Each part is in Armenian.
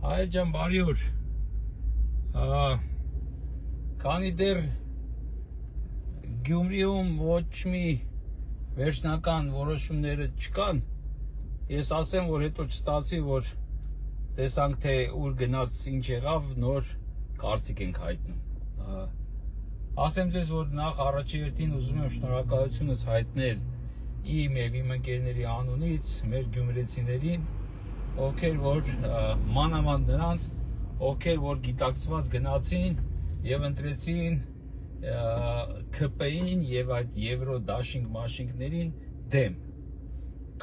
Հայր ջան, բարի օր։ Քանի դեռ Գյումրիում ոչ մի վերջնական որոշումները չկան, ես ասեմ, որ հետո չստացվի, որ տեսանք, թե ուր գնաց, ինչ եղավ, նոր կարծիք ենք հայտնում։ Ասեմ ձեզ, որ նախ առաջի հերթին ուզում եմ շնորհակալությունս հայտնել իմ և իմ ընկերների անունից մեր գյումրեցիներին, ովքեր որ մանավանդ նրանց, ովքեր որ գիտակցված գնացին և ընտրեցին ՔՊ-ին և այդ եվրո դաշինք մաշինքներին դեմ։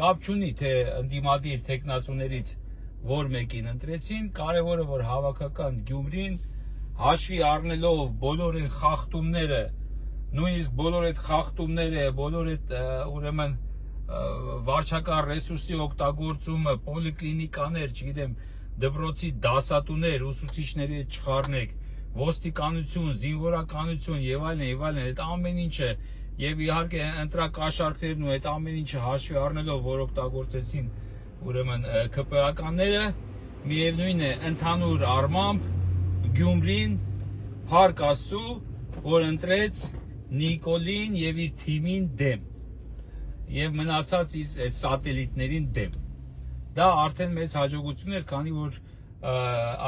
Կապ չունի, թե ընդդիմադիր թեկնածուներից որ մեկին ընտրեցին, կարևորը որ հավաքական Գյումրին հաշվի առնելով բոլոր այդ խախտումները, նույնիսկ բոլոր այդ խախտումները, բոլոր այդ ուրեմն վարչական ռեսուրսի օգտագործումը, պոլիկլինիկաներ, չգիտեմ, դպրոցի դասատուներ, ուսուցիչների հետ չխառնեք, ոստիկանություն, զինվորականություն եւ այլն, այդ ամեն ինչը եւ իհարկե ընտրակաշառքներն ու այդ ամեն ինչը հաշվի առնելով, որ օգտագործեցին ուրեմն ՔՊ-ականները, միևնույն է, ընդհանուր առմամբ Գյումրին փառք Աստծու, որ ընտրեց Նիկոլին եւ իր թիմին դեմ եւ մնացած իր այդ սատելիտներին դեմ։ Դա արդեն մեծ հաջողություն էր, քանի որ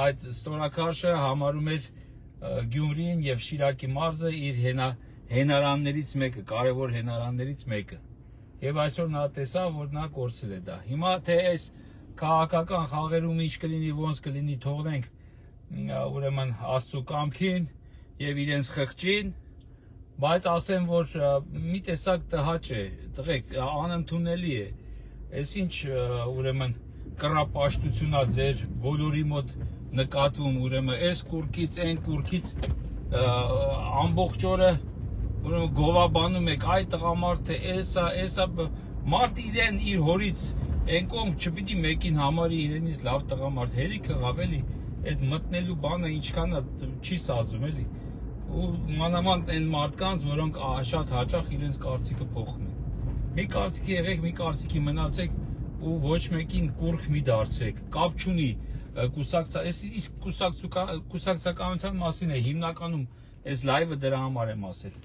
այդ ստորաքարշը համարում էր Գյումրին եւ Շիրակի մարզը իր հենարաններից մեկը, կարևոր հենարաններից մեկը։ Եվ այսօր նա տեսավ, որ նա կորցրել է դա։ Հիմա թե այս քաղաքական խաղերում ինչ կլինի, ոնց կլինի, թողնենք ուրեմն Աստծու կամքին եւ իրենց խղճին, բայց ասեմ, որ մի տեսակ տհաճ է, տղեկ, անընդունելի է։ Այս ինչ ուրեմն կռապաշտությունա ձեր բոլորի մոտ նկատվում, ուրեմն այս կուրքից, այն կուրքից ամբողջ օրը ուրեմն գովաբանում եք, այ տղամարդը, էսա, մարդ իրեն իր հորից այն կողմ չպիտի մեկին համարի իրենից լավ տղամարդ, հերիք եղավ էլի, այդ մտնելու բանը ինչքան չի սազում էլի, ու մանավանդ այն մարդկանց, որոնք շատ հաճախ իրենց կարծիքը փոխում են։ Մի կարծիքի եղեք, մի կարծիքի մնացեք ու ոչ մեկին կուրք մի դարձրեք, կապ չունի կուսակցականության մասին է հիմնականում այս լայվը դրա համար եմ ասել։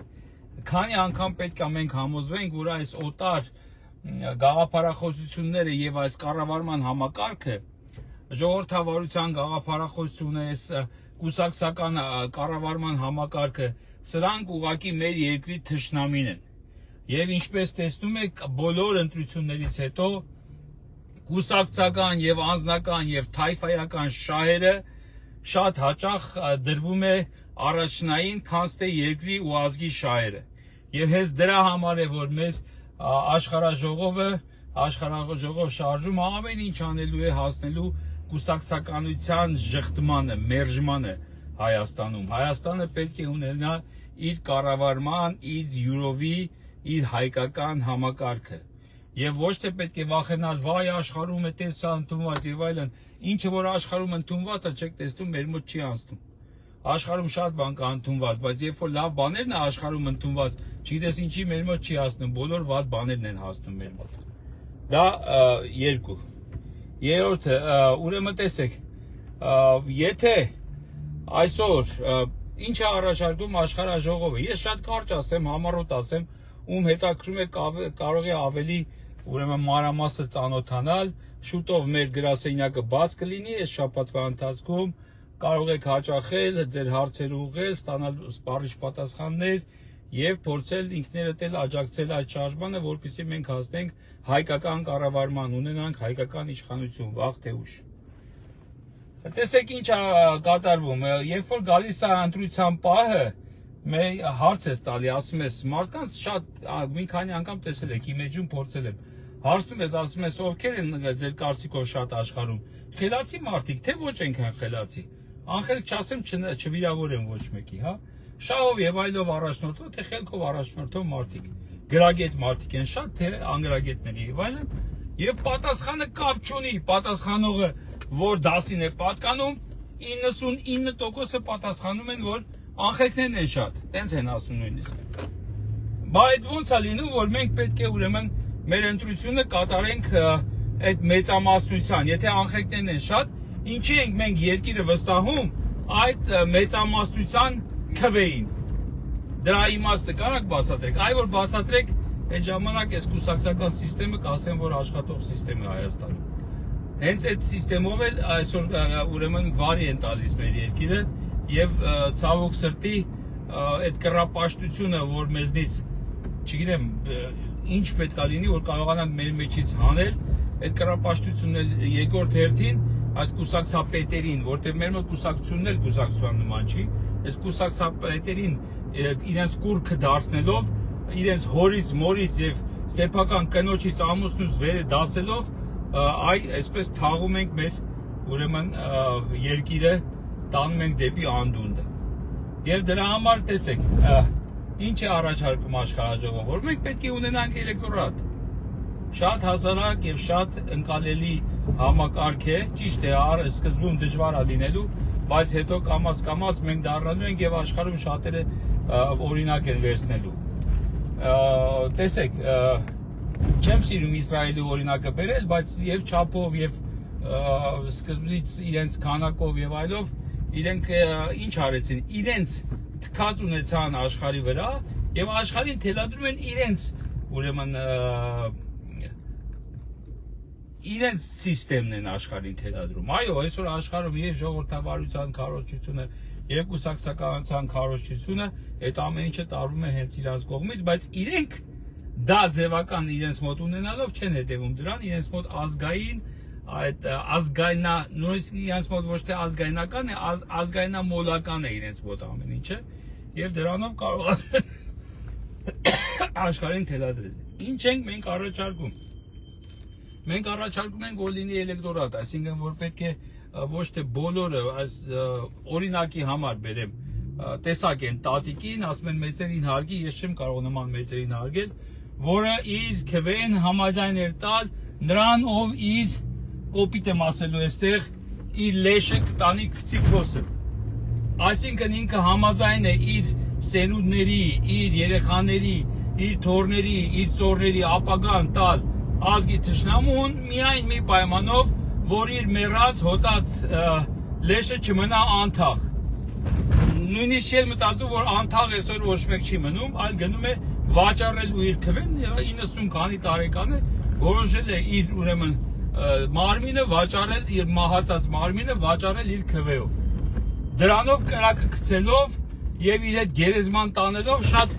Քանի անգամ պետք է մենք համոզվենք, որ այս օտար գաղափարախոսությունները եւ այս կառավարման համակարգը, ժողովրդավարության գաղափարախոսությունը, այս կուսակցական կառավարման համակարգը, սրանք ուղղակի մեր երկրի թշնամին են։ Եվ ինչպես տեսնում եք, բոլոր ընտրություններից հետո կուսակցական եւ անձնական եւ թայֆայական շահերը շատ հաճախ դրվում է առաջնային, քան թե երկրի ու ազգի շահերը։ Եվ հենց դրա համար է, որ մեր աշխարհաժողով շարժումը ամեն ինչ անելու է հասնելու կուսակցականության ժխտմանը, մերժմանը Հայաստանում։ Հայաստանը պետք է ունենա իր կառավարման, իր յուրովի, իր հայկական համակարգը։ Եվ ոչ թե պետք է վախենալ, վայ աշխարհում է տեսա ընդունված եւ այլն, ինչը որ աշխարհում ընդունված է, չեք տեսնում, մեր մոտ չի անցնում։ Աշխարհում շատ բան կա ընդունված, բայց երբ որ լավ բաներն է աշխարհում ընդունված, չգիտես ինչի մեր մոտ չի հասնում, բոլոր վատ բաներն են հասնում մեր մոտ։ Դա երկու։ Երրորդը, ուրեմն տեսեք, եթե այսօր ինչ է առաջարկում աշխարհաժողովը, ես շատ կարճ ասեմ, համառոտ ասեմ, ում հետաքրում է կարող է ավելի ուրեմն մանրամասը ծանոթանալ, շուտով մեր գրասենյակը բաց կլինի այս շաբաթվա ընթացքում, կարող եք հաճախել, ձեր հարցերը ուղղել, ստանալ սպառիչ պատասխաններ եւ փորձել ինքներդ էլ աջակցել այդ շարժմանը, որպեսզի մենք հասնենք հայկական կառավարման, ունենանք հայկական իշխանություն, վաղ թե ուշ։ Տեսեք ինչ է կատարվում, երբ որ գալիս է ընտրության պահը, մեր հարց ես տալի, ասում ես մարդկանց շատ մի քանի անգամ տեսել եք, իմեջում փորձել եմ, հարցնում ես, ասում ես ովքեր են ձեր կարծիքով շատ աշխարհում, խելացի մարդիկ, թե ոչ այնքան խելացի, անխելք չասեմ չվիրավորեմ ոչ մեկի, հա, շահով եւ այլով առաջնորդող, թե խելքով առաջնորդող մարդիկ, գրագետ մարդիկ են շատ, թե անգրագետների եւ այլն, եւ պատասխանը կապ չունի, պատասխանողը որ դասին է պատկանում, 99% պատասխանում են, որ անխելքներն են շատ, տենց են ասում նույնիսկ։ Բա այդ ոնց է լինում, որ մենք պետք է ուրեմն մեր ընտրությունը կատարենք այդ մեծամասնության, եթե անխելքներն են շատ, Ինչի ենք մենք երկիրը վստահում այդ մեծամասնության քվեին։ Դրա իմաստը կարաք բացատրեք, այ որ բացատրեք, այդ ժամանակ այս կուսակցական համակարգը կասեն, որ աշխատող համակարգ է Հայաստանում։ Հենց այդ համակարգով էլ այսօր ուրեմն վարի են տալիս մեր երկիրը եւ ցավոք սրտի այդ կռապաշտությունը, որ մեզնից, չգիտեմ, ինչ պետք է լինի, որ կարողանանք մեր մեջից հանել, այդ կռապաշտությունն էլ երկրորդ հերթին այդ կուսակցապետերին, որտեղ մեր մոտ կուսակցությունն էլ կուսակցության նման չի, այս կուսակցապետերին իրենց կուրքը դարձնելով, իրենց հորից, մորից եւ սեփական կնոջից, ամուսնուց վերը դասելով, այսպես թաղում ենք մեր ուրեմն երկիրը, տանում ենք դեպի անդունդը։ Եվ դրա համար տեսեք, ինչ է առաջարկում աշխարհաժողովը, որ մենք պետք է ունենանք էլեկտորատ։ Շատ հասարակ եւ շատ ընկալելի համակարգ է, ճիշտ է, սկզբում դժվար է լինելու, բայց հետո կամաց մենք դառնալու ենք եւ աշխարհում շատերը օրինակ են վերցնելու։ Տեսեք, չեմ սիրում Իսրայելի օրինակը բերել, բայց եւ չափով եւ սկզբից իրենց քանակով եւ այլով իրենք ինչ արեցին, իրենց թքած ունեցան աշխարհի վրա եւ աշխարհին թելադրում են իրենց ուրեմն իրենց համակարգն են աշխարհին թելադրում։ Այո, այսօր աշխարհում եւ ժողովրդավարության քարոզչությունը եւ կուսակցականության քարոզչությունը այդ ամեն ինչը տարվում է հենց իրենց կողմից, բայց իրենք դա ձևական իրենց մոտ ունենալով չեն հետևում դրան, իրենց մոտ ազգային այդ ազգայնա նույնիսկ իրենց մոտ ոչ թե ազգայնական է, ազգայնամոլական է իրենց մոտ ամեն ինչը եւ դրանով կարող աշխարհին թելադրել։ Ինչ ենք մենք առաջարկում։ Մենք առաջարկում ենք, որ լինի էլեկտորատ, այսինքն որ պետք է ոչ թե բոլորը, այս օրինակի համար բերեմ, տեսակ են տատիկին, ասում են մեծերին հարգի, ես չեմ կարող նման մեծերին հարգել, որը իր քվեն համաձայն էր տալ նրան, ով իր կոպիտ եմ ասելու այստեղ, իր լեշը կտանի գցի քոսը։ Այսինքն ինքը համաձայն է իր սերունդների, իր երեխաների, իր թոռների, իր ծոռների ապագան տալ ազգի թշնամուն միայն մի պայմանով, որ իր մեռած հոտած լեշը չմնա անթաղ։ Նույնիսկ չի մտածում, որ անթաղ այսօր ոչ մեկ չի մնում, այլ գնում է վաճառելու իր քվեն, 90 քանի տարեկան է, որոշել է իր ուրեմն մարմինը վաճառել, իր մահացած մարմինը վաճառել իր քվեով։ Դրանով կրակը գցելով եւ իր այդ գերեզման տանելով շատ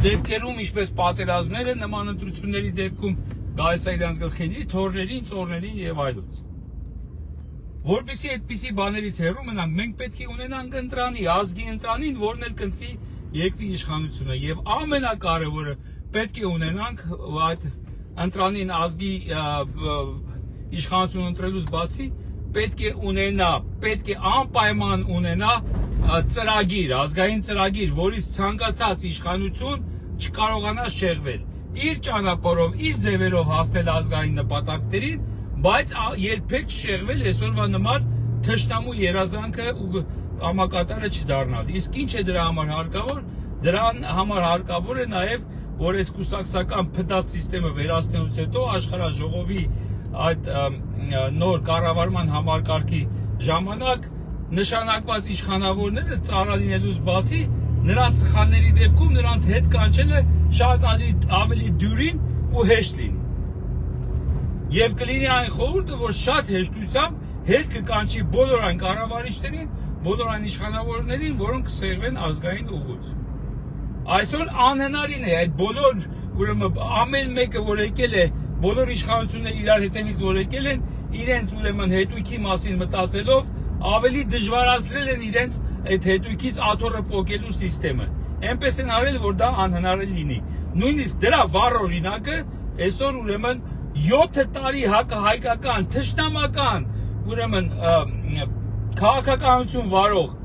դեպքերում, ինչպես պատերազմները, նման ընտրությունների դեպքում գալիս է իրենց գլխին, թոռներին, ծոռներին եւ այլոց։ Որպեսզի այդպիսի բաներից հեռու մնանք, մենք պետք է ունենանք ընտրանի, ազգի ընտրանին, որն էլ կընտրի երկրի իշխանությունը եւ ամենակարևորը պետք է ունենանք այդ ընտրանին ազգի իշխանություն ընտրելուց բացի պետք է անպայման ունենա ծրագիր, ազգային ծրագիր, որից ցանկացած իշխանություն չկարողանա շեղվել։ Իր ճանապարհով, իր ձևերով հասնել ազգային նպատակներին, բայց երբեք չշեղվել այսօրվա նման թշնամու երազանքը ու կամակատարը չդառնալ։ Իսկ ինչ է դրա համար հարկավոր։ Դրան համար հարկավոր է նաև, որ այս կուսակցական փդած համակարգը վերացնելուց հետո աշխարհաժողովի այդ նոր կառավարման համակարգի ժամանակ նշանակված իշխանավորները ծառայելուց բացի նրանց սխալների դեպքում նրանց հետ կանչելը շատ ավելի դյուրին ու հեշտ լինի։ Եվ կլինի այն խորհուրդը, որ շատ հեշտությամբ հետ կկանչի բոլոր այն կառավարիչներին, բոլոր այն իշխանավորներին, որոնք կսեղվեն ազգային ուղուց։ Այսօր անհնարին է այդ բոլոր, ուրեմն ամեն մեկը, որ եկել է, բոլոր իշխանությունները իրար հետևից որ եկել են, իրենց ուրեմն հետույքի մասին մտածելով ավելի դժվարացրել են իրենց այդ հետույքից աթոռը պոկելու համակարգը։ Այնպես են արել, որ դա անհնարին լինի։ Նույնիսկ դրա վառ օրինակը այսօր ուրեմն 7 տարի հայկական, թշնամական, ուրեմն քաղաքականություն վարող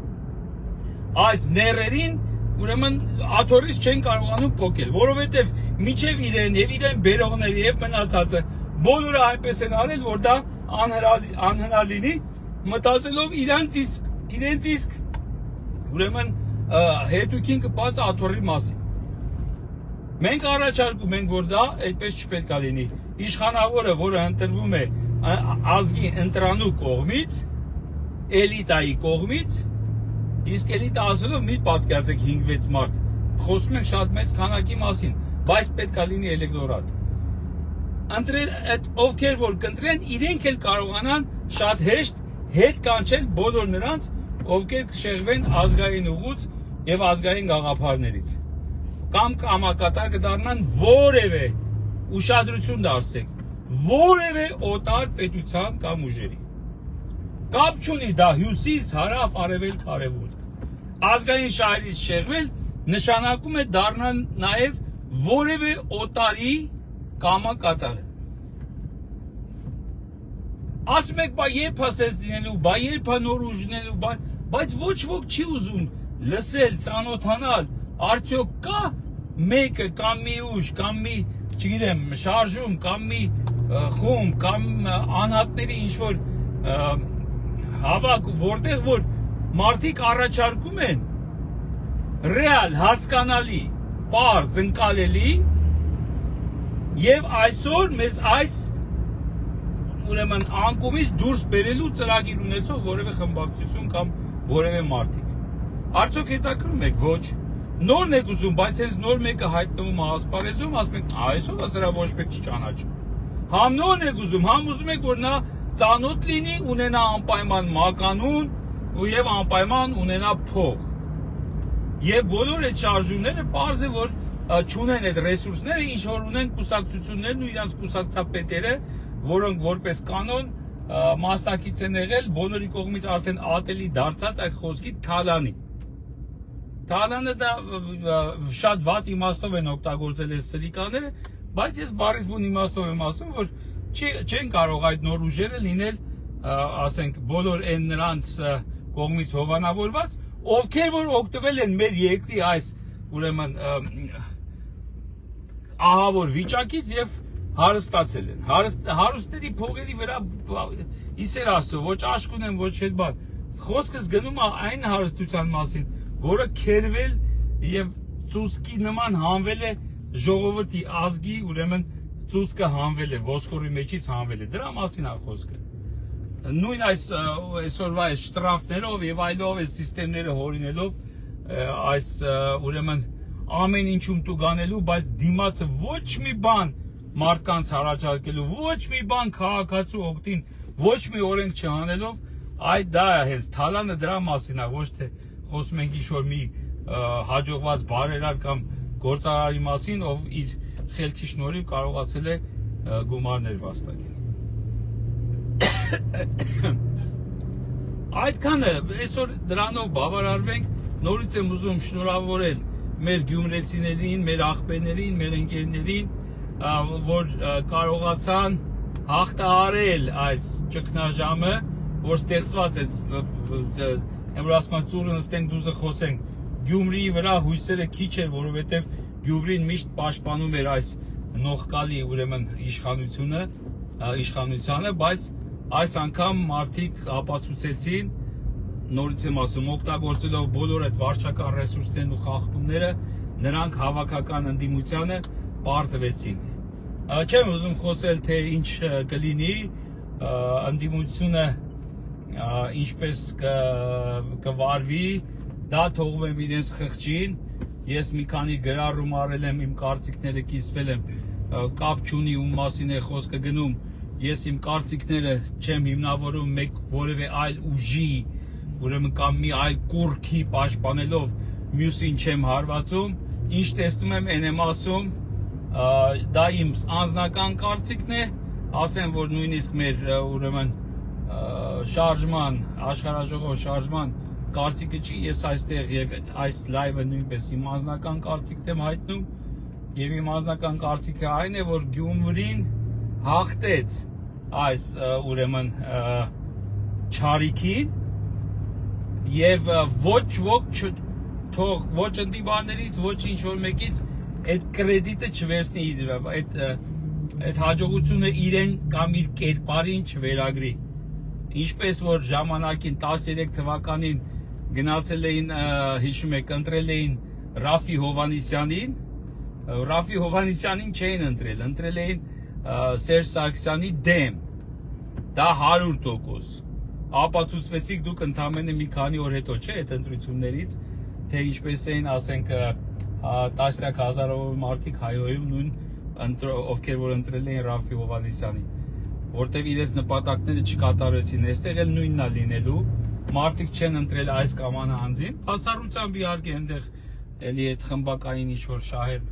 այս ներերին ուրեմն աթոռից չեն կարողանում պոկել, որովհետև միջև իրեն եւ իրեն բերողները եւ մնացածը բոլորը այնպես են արել, որ դա անհնար լինի, մտածելով իրենց իսկ ուրեմն հետույքին կպած աթոռի մասին։ Մենք առաջարկում ենք, որ դա այդպես չպետք է լինի։ Իշխանավորը, որը ընտրվում է ազգի ընտրանու կողմից, էլիտայի կողմից, իսկ էլիտա ասելով մի պատկերացեք 5-6 մարդ, խոսում են շատ մեծ քանակի մասին, բայց պետք է լինի էլեկտորատ։ Ընտրել այդ ովքեր որ կընտրեն, իրենք էլ կարողանան շատ հեշտ հետ կանչել բոլոր նրանց, ովքեր կշեղվեն ազգային ուղուց եւ ազգային գաղափարներից։ Կամ կամակատար կդառնան որևէ ուշադրություն դարձեք, որևէ օտար պետության կամ ուժերի։ Կապ չունի դա հյուսիս, հարավ, արևելք, արևմուտք։ Ազգային շահերից շեղվել նշանակում է դառնալ նաև որևէ օտարի կամակատար։ Ասում եք, բա երբ հասես դինելու, բա երբ նոր ուժնելու, բայց ոչ ոք չի ուզում լսել, ծանոթանալ, արդյոք կա մեկը կամ մի ուժ, կամ մի, չգիտեմ, շարժում, կամ մի խումբ, կամ անհատների ինչ-որ հավաք, որտեղ որ մարդիկ առաջարկում են ռեալ, հասկանալի, պարզ, ընկալելի եւ այսօր մեզ այս ուրեմն անկումից դուրս բերելու ծրագիր ունեցող որևէ խմբակցություն կամ որևէ մարդիկ։ Արդյոք հետաքրում եք, ոչ։ Նորն եք ուզում, բայց հենց նոր մեկը հայտնվում է ասպարեզում, ասում եք, այսօր սրա ոչ մեկ չի ճանաչում։ Համ նորն եք ուզում, համ ուզում եք, որ նա ծանոթ լինի, ունենա անպայման մականուն եւ անպայման ունենա փող։ Եվ բոլոր այդ շարժումները պարզ է, որ չունեն այդ ռեսուրսները, ինչ որ ունեն կուսակցություններն ու իրանց կուսակցապետերը, որոնք որպես կանոն մասնակից են եղել բոլորի կողմից արդեն ատելի դարձած այդ խոսքի թալանի։ Թալանը դա շատ վատ իմաստով են օգտագործել այս սրիկաները, բայց ես բառից բուն իմաստով եմ ասում, որ չեն կարող այդ նոր ուժերը լինել, ասենք, բոլոր այն նրանց կողմից հովանավորված, ովքեր որ օգտվել են մեր երկրի այս ուրեմն ահավոր վիճակից եւ հարստացել են։ Հարուստների փողերի վրա իսեր ասո, ոչ աշկ ունեն, ոչ հետ բան։ Խոսքս գնում է այն հարստության մասին, որը քերվել եւ ծուսկի նման հանվել է ժողովրդի ազգի, ուրեմն ծուսկը հանվել է, ոսկորի մեջից հանվել է։ Դրա մասին է խոսքը։ Նույն այսօրվա այս շտրաֆներով եւ այլով այս սիստեմները հորինելով այս ուրեմն ամեն ինչում տուգանելու, բայց դիմացը ոչ մի բան մարդկանց առաջարկելու, ոչ մի բան քաղաքացու օգտին, ոչ մի օրենք չանելով, այդ դա է հենց թալանը դրա մասին է, ոչ թե խոսում ենք ինչ-որ մի հաջողված բարերար կամ գործարարի մասին, ով իր խելքի շնորհիվ կարողացել է գումարներ վաստակել։ Այդքանը, այսօր դրանով բավարարվենք, նորից եմ ուզում շնորհավորել մեր գյումրեցիներին, մեր աղբերներին, մեր ընկերներին, որ կարողացան հաղթահարել այս ճգնաժամը, որ ստեղծված է, եմ որ ասում եմ ծուրը նստենք դուզը խոսենք, Գյումրիի վրա հույսերը քիչ էր, որովհետև Գյումրին միշտ պաշտպանում էր այս նողկալի ուրեմն իշխանությանը, բայց այս անգամ մարդիկ ապացուցեցին, նորից եմ ասում, օգտագործելով բոլոր այդ վարչական ռեսուրսներն ու խախտումները, նրանք հավաքական ընդդիմությանը պարտվեցին։ Չեմ ուզում խոսել, թե ինչ կլինի, ընդդիմությունը ինչպես կվարվի, դա թողում եմ իրենց խղճին, ես մի քանի գրառում արել եմ, իմ կարծիքները կիսվել եմ, կապ չունի ում մասին է խոսքը գնում, ես իմ կարծիքները չեմ հիմնավորում մեկ որևէ այլ ուժի, ուրեմն կամ մի այլ կուռքի պաշտպանելով մյուսին չեմ հարվածում, ինչ տեսնում եմ, այն եմ ասում, դա իմ անձնական կարծիքն է, ասեմ, որ նույնիսկ մեր ուրեմն շարժման, աշխարհաժողով շարժման կարծիքը չի, ես այստեղ եւ այս լայվը նույնպես իմ անձնական կարծիքն եմ հայտնում եւ իմ անձնական կարծիքը այն է, որ Գյումրին հաղթեց այս ուրեմն չարիքին եւ ոչ ոք թող ոչ ընդդիմարներից, ոչ ինչ որ մեկից այդ կրեդիտը չվերցնի այդ հաջողությունը իրեն կամ իր կերպարին չվերագրի։ Ինչպես որ ժամանակին 13 թվականին գնացել էին, հիշում եք, ընտրել էին Ռաֆի Հովհաննիսյանին, Ռաֆի Հովհաննիսյանին չէին ընտրել, ընտրել էին Սերժ Սարգսյանի դեմ, դա 100%։ ապացուցվեցիք դուք ընդամենը մի քանի օր հետո, չէ, այդ ընտրություններից, թե ինչպես էին, ասենք, տասնյակ հազարավոր մարդիկ հայոյում նույն ովքեր որ ընտրել էին Ռաֆի Հովհաննիսյանին, որտեղ իրենց նպատակները չկատարեցին, այստեղ էլ նույնն է լինելու, մարդիկ չեն ընտրել այս կամ այն անձին, բացառությամբ իհարկե այնտեղ էլի այդ խմբակային ինչ-որ շահեր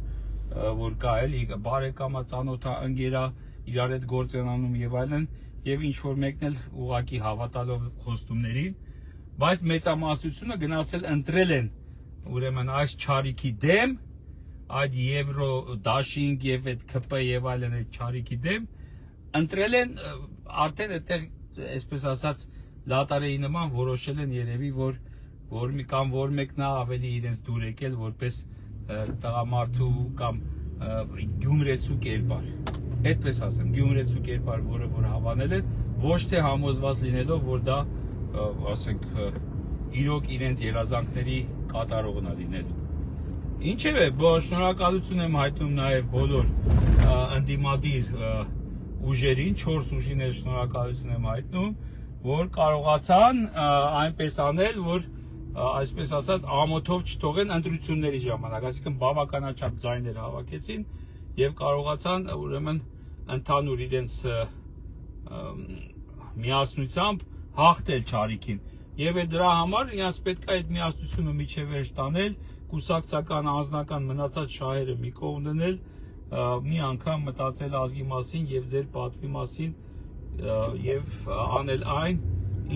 որ կա էլի, բարեկամա, ծանոթա, ընկերա, իրար հետ գործ են անում եւ այլն, եւ ինչ-որ մեկն էլ ուղակի հավատալով խոստումներին, բայց մեծամասնությունը գնացել ընտրել են ուրեմն այս չարիքի դեմ, այդ եվրո դաշինգ եւ այդ ԿՊ եւ այլն այդ չարիքի դեմ, ընտրել են արդեն այդտեղ, այսպես ասած, լատարեի նման որոշել են երևի, որ մի կամ որ մեկն է ավելի իրենց դուր եկել որպես տղամարդու կամ գյումրեցու կերպար, այդպես ասեմ, գյումրեցու կերպար, որը որ հավանել են, ոչ թե համոզված լինելով, որ դա, ասենք, իրոք իրենց երազանքների կատարողն է լինելու։ Ինչևէ, շնորհակալություն եմ հայտնում նաև բոլոր ընդդիմադիր ուժերին, 4 ուժին էլ շնորհակալություն եմ հայտնում, որ կարողացան այնպես անել, որ այսպես ասած ամոթով չթողեն ընտրությունների ժամանակ, այսինքն բավականաչափ ձայներ հավաքեցին եւ կարողացան ուրեմն ընդհանուր իրենց միասնությամբ հաղթել չարիքին եւ դրա համար իրենց պետք է այդ միասնությունը միջև վերջ տանել, կուսակցական անձնական մնացած շահերը մի կողմ դնել, մի անգամ մտածել ազգի մասին եւ ձեր պատվի մասին եւ անել այն,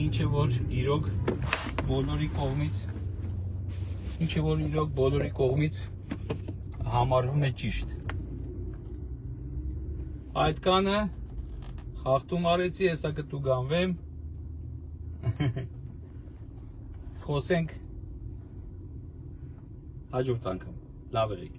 ինչը որ իրոք բոլորի կողմից համարվում է ճիշտ։ Այդքանը խախտում արեցի, հեսա կտու գանվեմ, խոսենք հաջորդ անգամ, լավ եղեք։